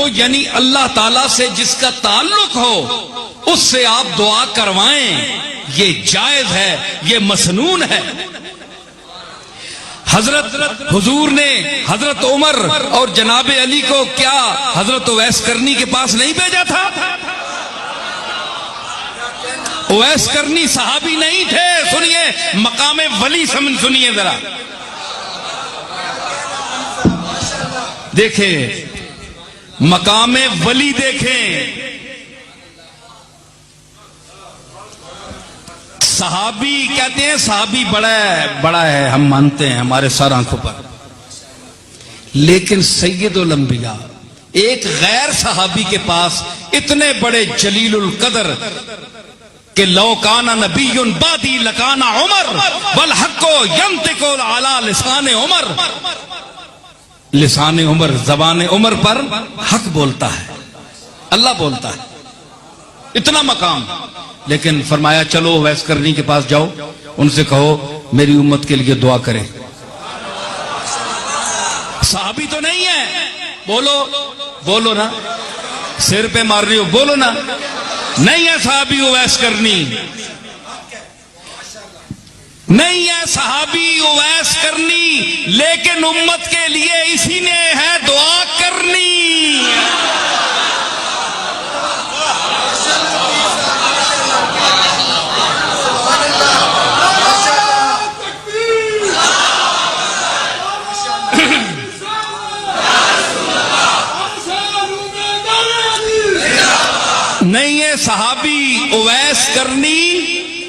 جو یعنی اللہ تعالیٰ سے جس کا تعلق ہو اس سے آپ دعا کروائیں، یہ جائز ہے، یہ مسنون ہے۔ حضرت حضور نے حضرت عمر اور جناب علی کو کیا حضرت اویس کرنی کے پاس نہیں بھیجا تھا؟ اویس کرنی صحابی نہیں تھے۔ سنیے مقام ولی سنیے ذرا، دیکھیں مقام ولی دیکھیں۔ صحابی کہتے ہیں صحابی بڑا ہے، ہم مانتے ہیں ہمارے سر آنکھوں پر، لیکن سید الانبیاء ایک غیر صحابی کے پاس اتنے بڑے جلیل القدر کہ لو کان نبی بعدی لکان عمر والحق ینطق علی لسان عمر، لسان عمر زبان عمر پر حق بولتا ہے، اللہ بولتا ہے، اتنا مقام۔ لیکن فرمایا چلو اویس کرنی کے پاس جاؤ، ان سے کہو میری امت کے لیے دعا کرے۔ صحابی تو نہیں ہے، بولو نا، سر پہ مار رہی ہو، بولو نا، نہیں ہے صحابی اویس کرنی، نہیں ہے صحابی اویس کرنی، لیکن امت کے لیے اسی نے ہے دعا کرنی۔ نہیں ہے صحابی اویس کرنی،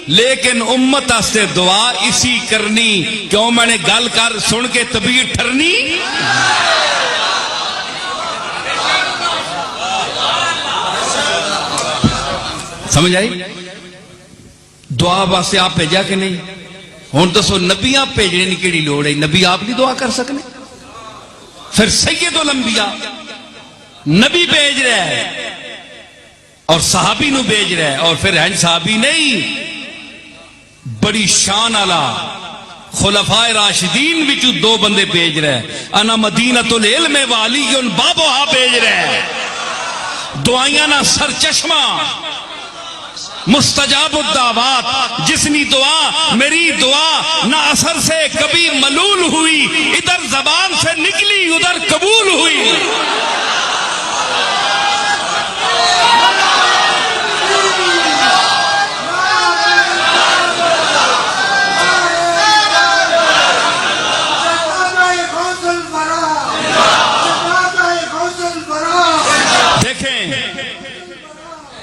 لیکن امت سے دعا اسی کرنی۔ کیوں میں نے گل کر سن کے طبیعت ٹھرنی؟ سمجھ آئی؟ دعا واسطے آپ بھیجا کہ نہیں؟ ہوں دسو نبیاں بھیجنے کی کیڑی لوڑ ہے؟ نبی آپ نہیں دعا کر سکنے؟ پھر سید الانبیاء نبی بھیج رہا ہے اور صحابی نو بھیج رہا ہے، اور پھر ہیں صحابی نہیں، بڑی شان والا خلفائے راشدین وچوں دو بندے بھیج رہا ہے، انا مدینۃ العلم وعلی بابوہا بھیج رہا ہے۔ دعائیاں نہ سر چشمہ مستجاب الدعوات، جسنی دعا میری دعا نہ اثر سے کبھی ملول ہوئی، ادھر زبان سے نکلی ادھر قبول ہوئی۔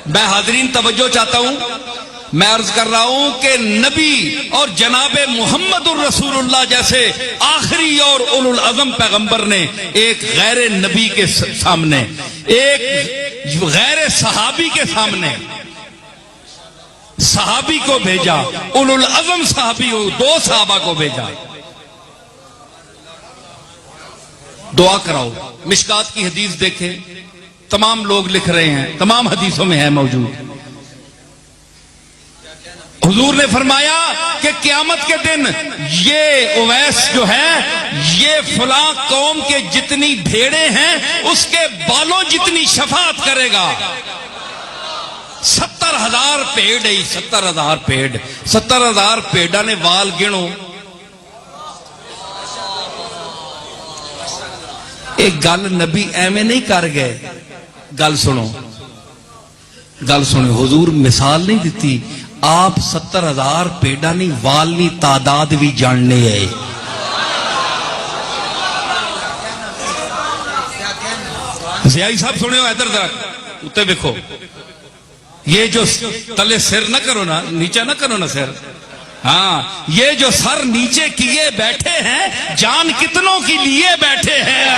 میں حاضرین توجہ چاہتا ہوں، میں عرض کر رہا ہوں کہ نبی اور جناب محمد الرسول اللہ جیسے آخری اور اولو العزم پیغمبر نے ایک غیر نبی کے سامنے، ایک غیر صحابی کے سامنے صحابی کو بھیجا، اولو العزم صحابی کو، دو صحابہ کو بھیجا۔ دعا کراؤ۔ مشکات کی حدیث دیکھیں، تمام لوگ لکھ رہے ہیں، تمام حدیثوں میں ہے موجود۔ حضور نے فرمایا کہ قیامت کے دن یہ اویس جو ہے یہ فلاں قوم کے جتنی بھیڑیں ہیں اس کے بالوں جتنی شفاعت کرے گا۔ 70,000 پیڑ ہے، 70,000 پیڑ، 70,000 پیڑا نے وال گنو۔ ایک گل نبی ایویں نہیں کر گئے، گل سنو، حضور مثال نہیں دیتی، آپ 70,000 پیڑا نہیں وال نہیں تعداد بھی جاننے ہے۔ زیائی صاحب سنے ہو، ادھر ذرا اتنے دیکھو، یہ جو تلے سر نہ کرو نا، نیچے نہ کرو نا سر، ہاں یہ جو سر نیچے کیے بیٹھے ہیں جان کتنوں کی لیے بیٹھے ہیں۔